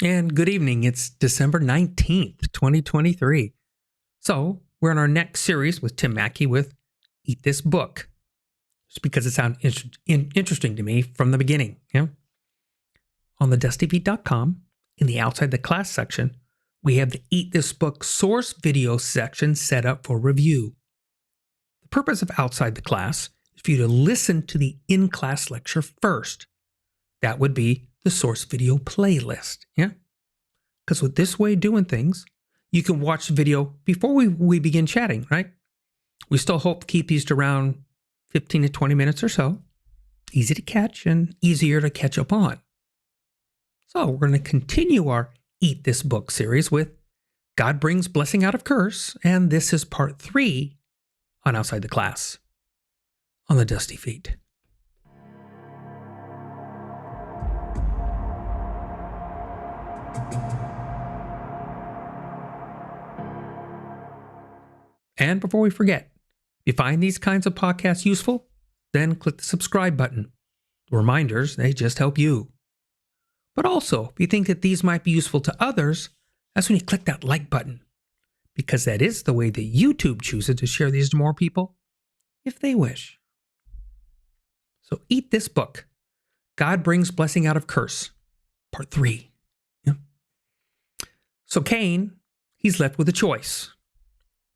And good evening. It's December 19th, 2023. So we're in our next series with Tim Mackie with Eat This Book. Just because it sounded interesting to me from the beginning. Yeah? On TheDustyFeet.com, in the Outside the Class section, we have the Eat This Book source video section set up for review. The purpose of Outside the Class is for you to listen to the in-class lecture first. That would be the source video playlist. Yeah? Because with this way of doing things, you can watch the video before we begin chatting, right? We still hope to keep these to around 15 to 20 minutes or so. Easy to catch and easier to catch up on. So we're going to continue our Eat This Book series with God Brings Blessing Out of Curse, and this is part 3 on Outside the Class on the Dusty Feet. And before we forget, if you find these kinds of podcasts useful, then click the subscribe button. The reminders, they just help you. But also, if you think that these might be useful to others, that's when you click that like button, because that is the way that YouTube chooses to share these to more people, if they wish. So eat this book, God Brings Blessing Out of Curse, part 3. Yeah. So Cain, he's left with a choice.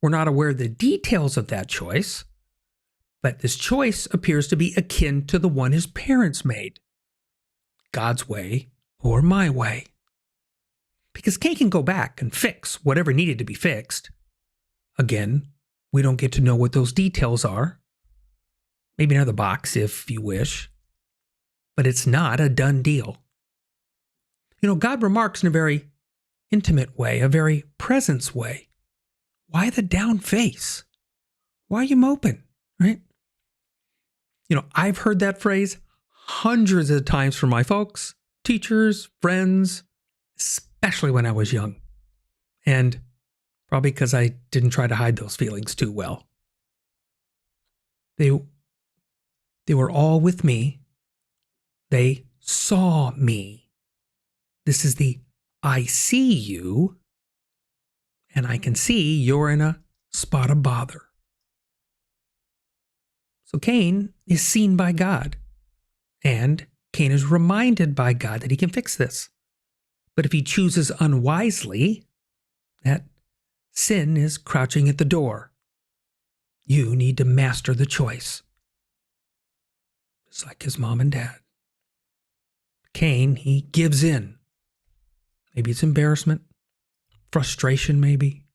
We're not aware of the details of that choice, but this choice appears to be akin to the one his parents made. God's way or my way. Because Cain can go back and fix whatever needed to be fixed. Again, we don't get to know what those details are. Maybe another box if you wish. But it's not a done deal. You know, God remarks in a very intimate way, a very presence way. Why the down face? Why are you moping, right? You know, I've heard that phrase hundreds of times from my folks, teachers, friends, especially when I was young. And probably because I didn't try to hide those feelings too well. They were all with me. They saw me. This is the I see you. And I can see you're in a spot of bother. So Cain is seen by God. And Cain is reminded by God that he can fix this. But if he chooses unwisely, that sin is crouching at the door. You need to master the choice. Just like his mom and dad. Cain, he gives in. Maybe it's embarrassment. Frustration, maybe.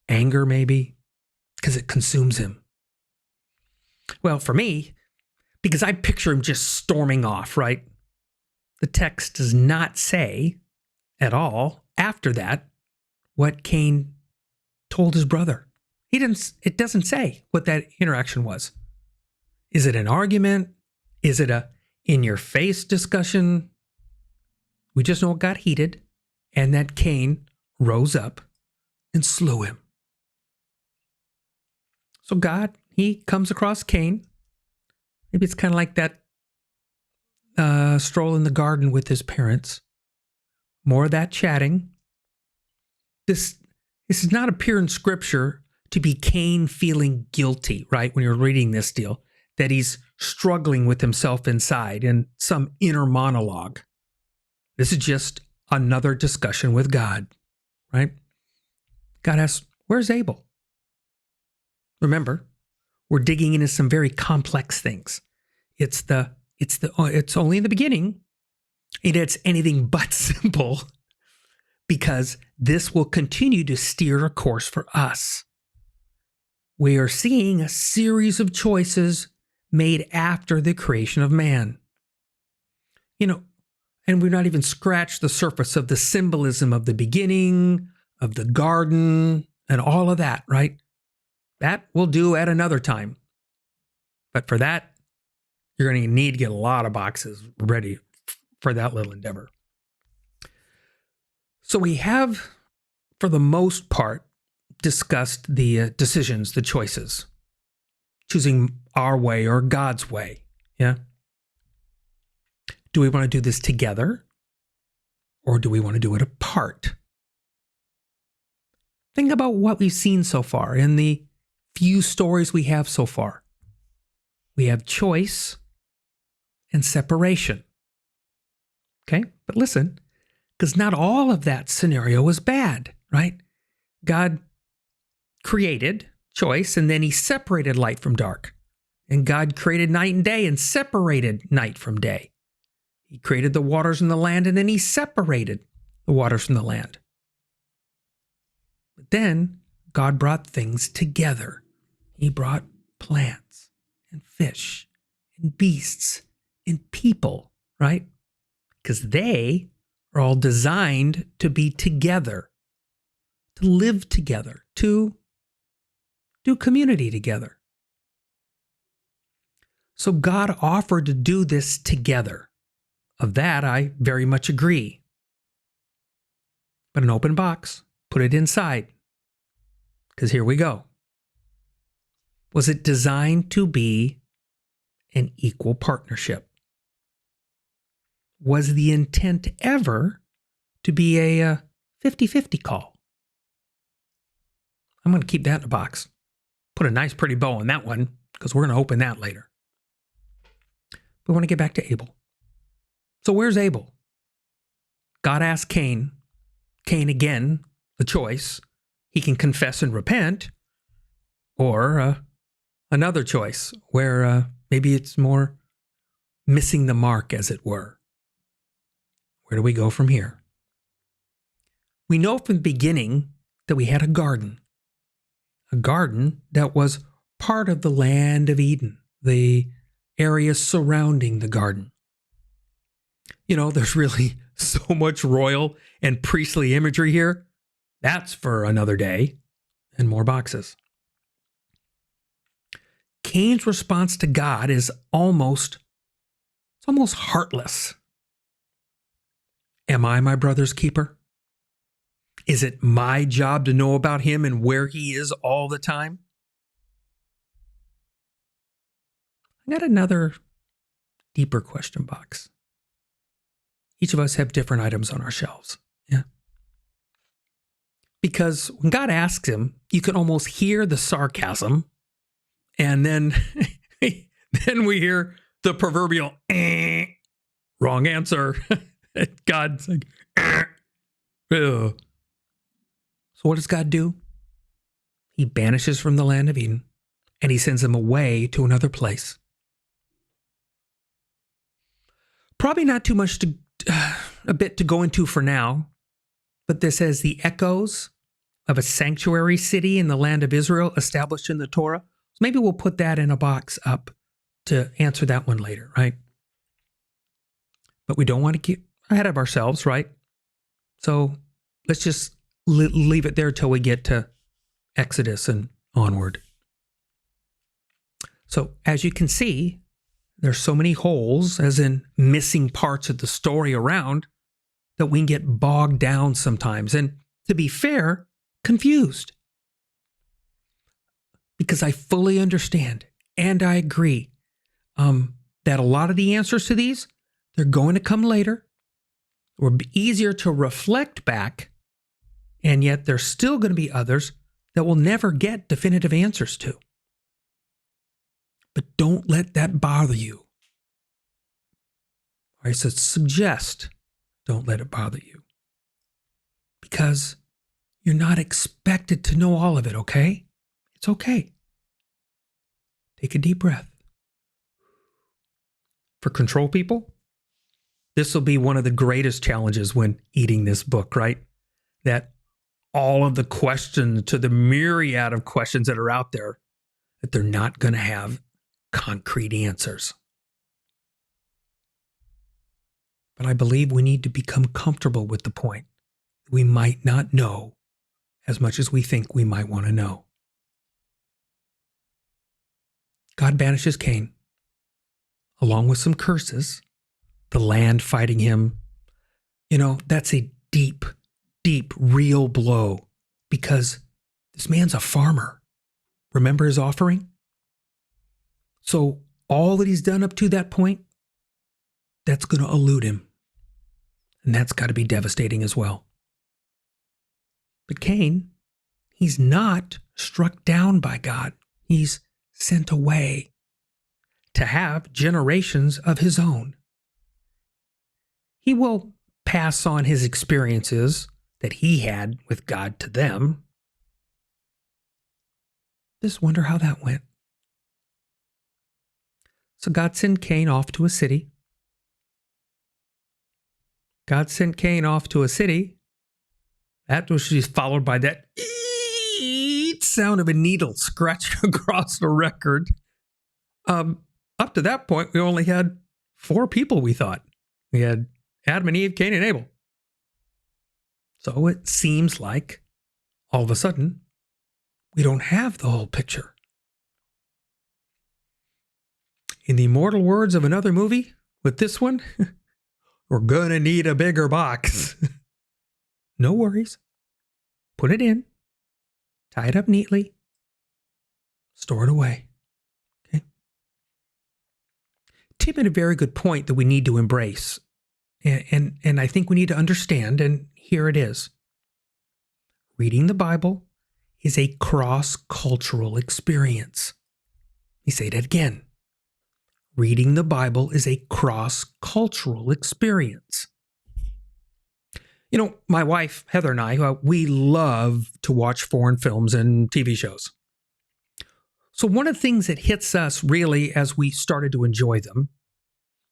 Anger, maybe. Because it consumes him. Well, for me, because I picture him just storming off, right? The text does not say at all after that what Cain told his brother. It doesn't say what that interaction was. Is it an argument? Is it a in-your-face discussion? We just know it got heated and that Cain rose up and slew him. So God, he comes across Cain. Maybe it's kind of like that stroll in the garden with his parents. More of that chatting. This does not appear in Scripture to be Cain feeling guilty, right? When you're reading this deal, that he's struggling with himself inside in some inner monologue. This is just another discussion with God. Right? God asks, where's Abel? Remember, we're digging into some very complex things. It's only in the beginning, and it's anything but simple, because this will continue to steer a course for us. We are seeing a series of choices made after the creation of man. You know, and we've not even scratched the surface of the symbolism of the beginning, of the garden, and all of that, right? That we'll do at another time. But for that, you're going to need to get a lot of boxes ready for that little endeavor. So we have, for the most part, discussed the decisions, the choices. Choosing our way or God's way, yeah? Do we want to do this together? or do we want to do it apart? Think about what we've seen so far in the few stories we have so far. We have choice and separation. Okay, but listen, because not all of that scenario is bad, right? God created choice and then he separated light from dark. And God created night and day and separated night from day. He created the waters and the land and then he separated the waters from the land. But then God brought things together. He brought plants and fish and beasts and people, right? Because they are all designed to be together, to live together, to do community together. So God offered to do this together. Of that, I very much agree. But an open box, put it inside. Because here we go. Was it designed to be an equal partnership? Was the intent ever to be a 50-50 call? I'm going to keep that in a box. Put a nice pretty bow on that one because we're going to open that later. We want to get back to Abel. So where's Abel? God asked Cain. Cain again, the choice. He can confess and repent, or another choice where maybe it's more missing the mark, as it were. Where do we go from here? We know from the beginning that we had a garden that was part of the land of Eden, the area surrounding the garden. You know, there's really so much royal and priestly imagery here. That's for another day and more boxes. Cain's response to God is almost heartless. Am I my brother's keeper? Is it my job to know about him and where he is all the time? I got another deeper question box. Each of us have different items on our shelves. Yeah. Because when God asks him, you can almost hear the sarcasm. And then, then we hear the proverbial, wrong answer. God's like, Ugh. So what does God do? He banishes from the land of Eden and he sends him away to another place. Probably not too much a bit to go into for now, but this has the echoes of a sanctuary city in the land of Israel established in the Torah. So maybe we'll put that in a box up to answer that one later, right? But we don't want to get ahead of ourselves, right? So let's just leave it there till we get to Exodus and onward. So as you can see, there's so many holes, as in missing parts of the story around, that we can get bogged down sometimes. And to be fair, confused. Because I fully understand and I agree that a lot of the answers to these, they're going to come later. Or be easier to reflect back. And yet there's still going to be others that we'll never get definitive answers to. But don't let that bother you. All right, so suggest don't let it bother you. Because you're not expected to know all of it, okay? It's okay. Take a deep breath. For control people, this will be one of the greatest challenges when eating this book, right? That all of the questions, to the myriad of questions that are out there, that they're not going to have concrete answers. But I believe we need to become comfortable with the point that we might not know as much as we think we might want to know. God banishes Cain, along with some curses, the land fighting him. You know, that's a deep, deep, real blow because this man's a farmer. Remember his offering? So all that he's done up to that point, that's going to elude him. And that's got to be devastating as well. But Cain, he's not struck down by God. He's sent away to have generations of his own. He will pass on his experiences that he had with God to them. Just wonder how that went. So God sent Cain off to a city. God sent Cain off to a city. That was just followed by that sound of a needle scratching across the record. Up to that point, we only had 4 people, we thought. We had Adam and Eve, Cain and Abel. So it seems like all of a sudden, we don't have the whole picture. In the immortal words of another movie, with this one, we're gonna need a bigger box. No worries. Put it in, tie it up neatly, store it away. Okay. Tim made a very good point that we need to embrace. And I think we need to understand, and here it is. Reading the Bible is a cross-cultural experience. Let me say that again. Reading the Bible is a cross-cultural experience. You know, my wife, Heather, and I, we love to watch foreign films and TV shows. So one of the things that hits us really as we started to enjoy them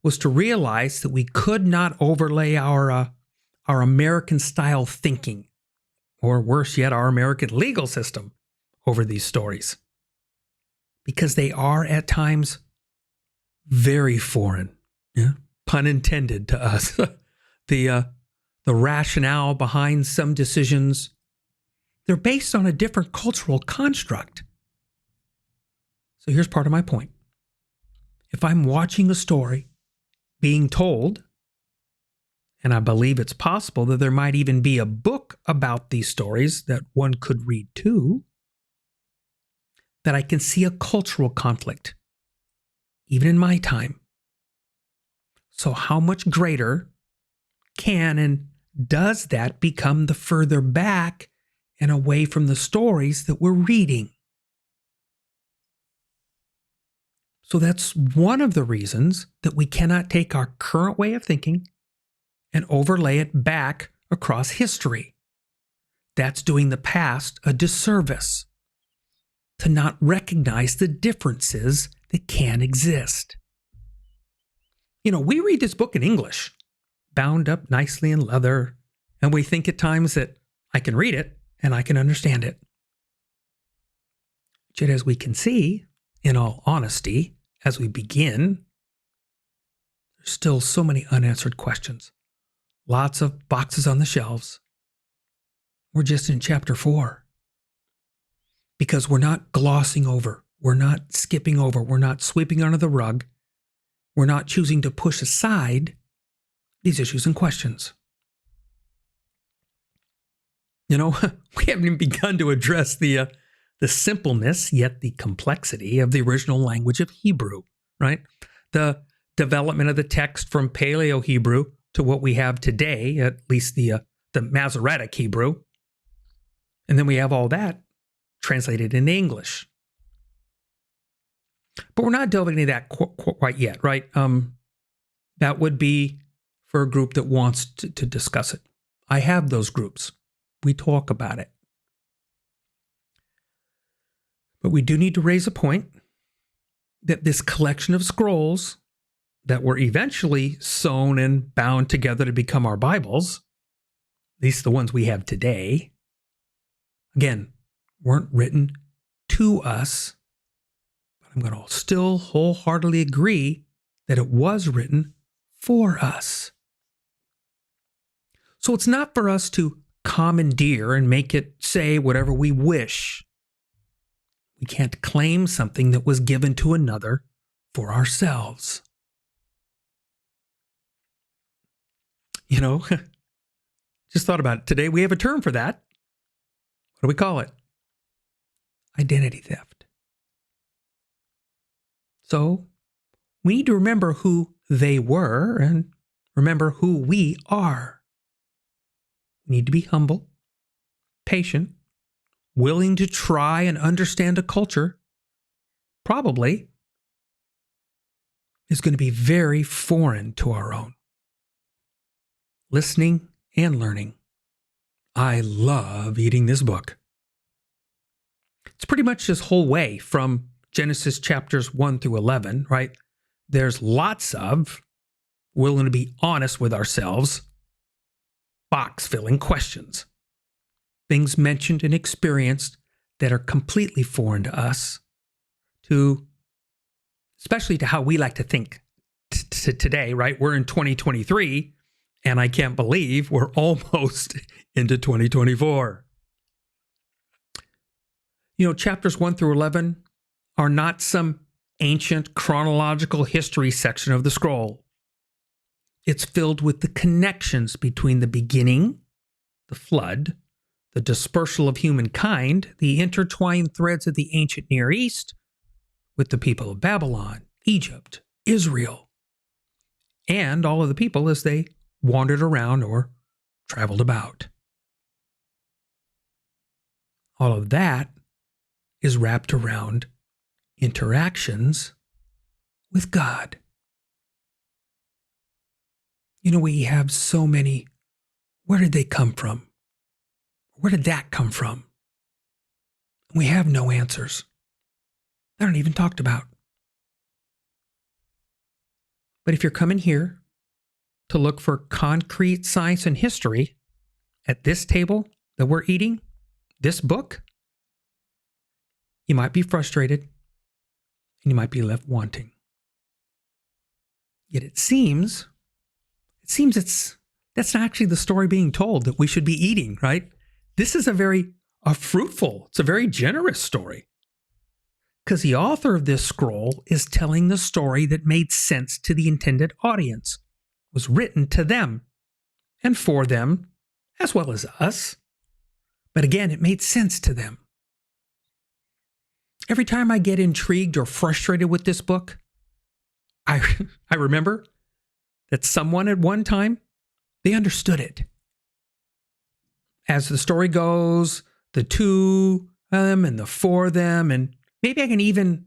was to realize that we could not overlay our American-style thinking, or worse yet, our American legal system over these stories. Because they are at times very foreign, pun intended, to us. The rationale behind some decisions, they're based on a different cultural construct. So here's part of my point. If I'm watching a story being told, and I believe it's possible that there might even be a book about these stories that one could read too, that I can see a cultural conflict, even in my time. So how much greater can and does that become the further back and away from the stories that we're reading? So that's one of the reasons that we cannot take our current way of thinking and overlay it back across history. That's doing the past a disservice, to not recognize the differences that can exist. You know, we read this book in English, bound up nicely in leather, and we think at times that I can read it and I can understand it. Yet as we can see, in all honesty, as we begin, there's still so many unanswered questions. Lots of boxes on the shelves. We're just in chapter 4. Because we're not glossing over, we're not skipping over, we're not sweeping under the rug, we're not choosing to push aside these issues and questions. You know, we haven't even begun to address the simpleness, yet the complexity of the original language of Hebrew, right? The development of the text from Paleo-Hebrew to what we have today, at least the Masoretic Hebrew. And then we have all that translated into English. But we're not delving into that quite yet, right? That would be for a group that wants to discuss it. I have those groups. We talk about it. But we do need to raise a point that this collection of scrolls that were eventually sewn and bound together to become our Bibles, at least the ones we have today, again, weren't written to us, but I'm going to still wholeheartedly agree that it was written for us. So it's not for us to commandeer and make it say whatever we wish. We can't claim something that was given to another for ourselves. You know, just thought about it. Today we have a term for that. What do we call it? Identity theft. So we need to remember who they were and remember who we are. We need to be humble, patient, willing to try and understand a culture, probably is going to be very foreign to our own. Listening and learning. I love eating this book. It's pretty much this whole way from Genesis chapters 1 through 11, right? There's lots of willing to be honest with ourselves, box-filling questions. Things mentioned and experienced that are completely foreign to us, especially to how we like to think today, right? We're in 2023, and I can't believe we're almost into 2024. Chapters 1 through 11 are not some ancient chronological history section of the scroll. It's filled with the connections between the beginning, the flood, the dispersal of humankind, the intertwined threads of the ancient Near East with the people of Babylon, Egypt, Israel, and all of the people as they wandered around or traveled about. All of that is wrapped around interactions with God. We have so many. Where did they come from? Where did that come from? We have no answers. They're not even talked about. But if you're coming here to look for concrete science and history at this table that we're eating, this book, you might be frustrated and you might be left wanting. Yet it seems that's not actually the story being told that we should be eating, right? This is a very fruitful, it's a very generous story. Because the author of this scroll is telling the story that made sense to the intended audience, was written to them and for them, as well as us. But again, it made sense to them. Every time I get intrigued or frustrated with this book, I remember that someone at one time, they understood it. As the story goes, the to them and the for them, and maybe I can even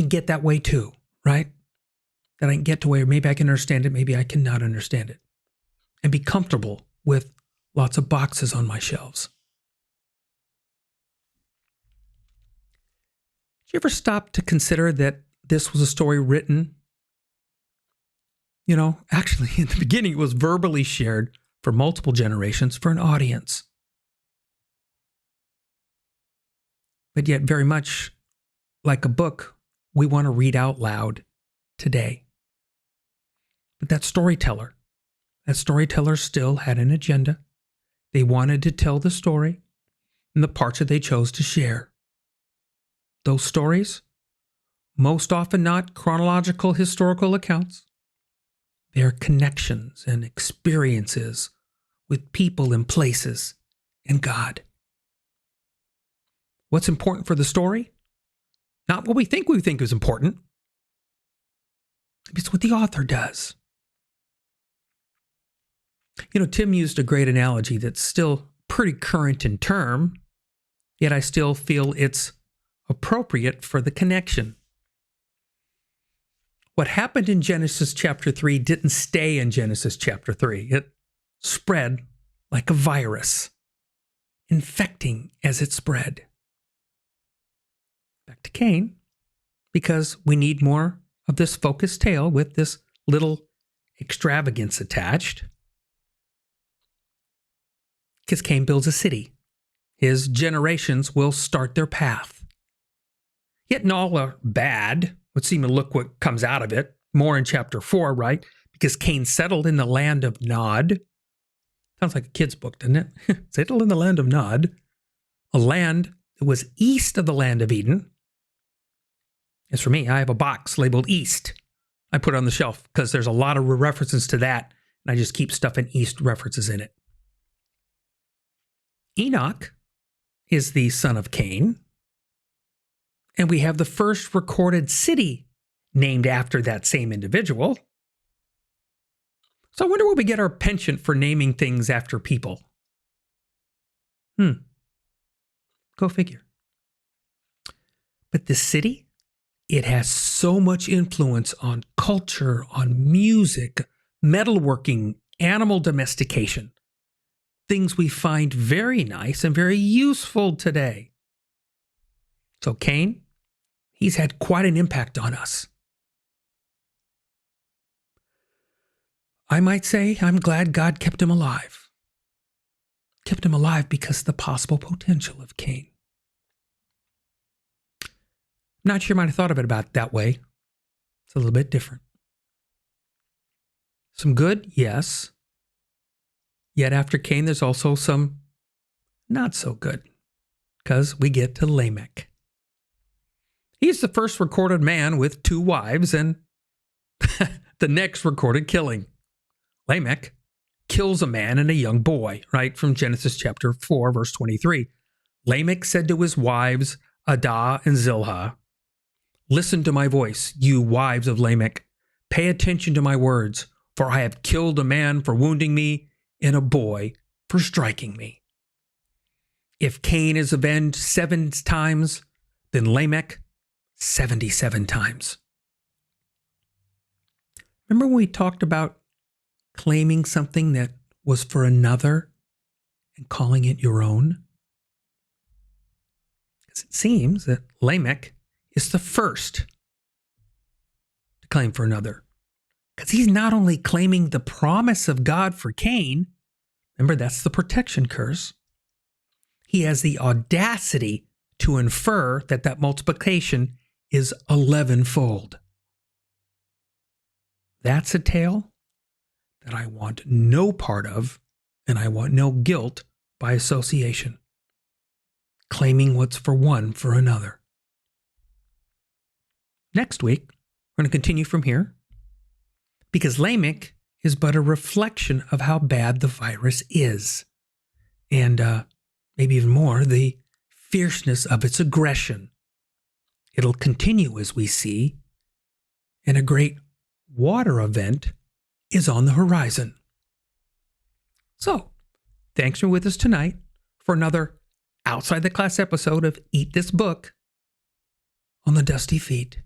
get that way too, right? That I can get to where maybe I can understand it, maybe I cannot understand it. And be comfortable with lots of boxes on my shelves. Did you ever stop to consider that this was a story written? Actually, in the beginning, it was verbally shared for multiple generations for an audience. But yet, very much like a book, we want to read out loud today. But that storyteller still had an agenda. They wanted to tell the story and the parts that they chose to share. Those stories, most often not chronological historical accounts, they're connections and experiences with people and places and God. What's important for the story? Not what we think is important. It's what the author does. Tim used a great analogy that's still pretty current in term, yet I still feel it's appropriate for the connection. What happened in Genesis chapter 3 didn't stay in Genesis chapter 3. It spread like a virus, infecting as it spread. Back to Cain, because we need more of this focused tale with this little extravagance attached. Because Cain builds a city. His generations will start their path. Yet not all are bad. Would seem to look what comes out of it. More in chapter 4, right? Because Cain settled in the land of Nod. Sounds like a kid's book, doesn't it? Settled in the land of Nod. A land that was east of the land of Eden. As for me, I have a box labeled East. I put it on the shelf because there's a lot of references to that, and I just keep stuffing East references in it. Enoch is the son of Cain, and we have the first recorded city named after that same individual. So I wonder where we get our penchant for naming things after people. Go figure. But the city, it has so much influence on culture, on music, metalworking, animal domestication. Things we find very nice and very useful today. So Cain, he's had quite an impact on us. I might say I'm glad God kept him alive. Kept him alive because of the possible potential of Cain. Not sure you might have thought of it about that way. It's a little bit different. Some good, yes. Yet after Cain, there's also some not so good, because we get to Lamech. He's the first recorded man with 2 wives and the next recorded killing. Lamech kills a man and a young boy, right from Genesis chapter 4, verse 23. Lamech said to his wives, Adah and Zillah, "Listen to my voice, you wives of Lamech. Pay attention to my words, for I have killed a man for wounding me and a boy for striking me." If Cain is avenged 7 times, then Lamech 77 times. Remember when we talked about claiming something that was for another and calling it your own? Because it seems that Lamech is the first to claim for another. Because he's not only claiming the promise of God for Cain, remember that's the protection curse, he has the audacity to infer that multiplication is 11-fold. That's a tale that I want no part of, and I want no guilt by association. Claiming what's for one for another. Next week, we're going to continue from here, because Lamech is but a reflection of how bad the virus is. And maybe even more, the fierceness of its aggression. It'll continue as we see, and a great water event is on the horizon. So, thanks for with us tonight for another Outside the Class episode of Eat This Book on the Dusty Feet.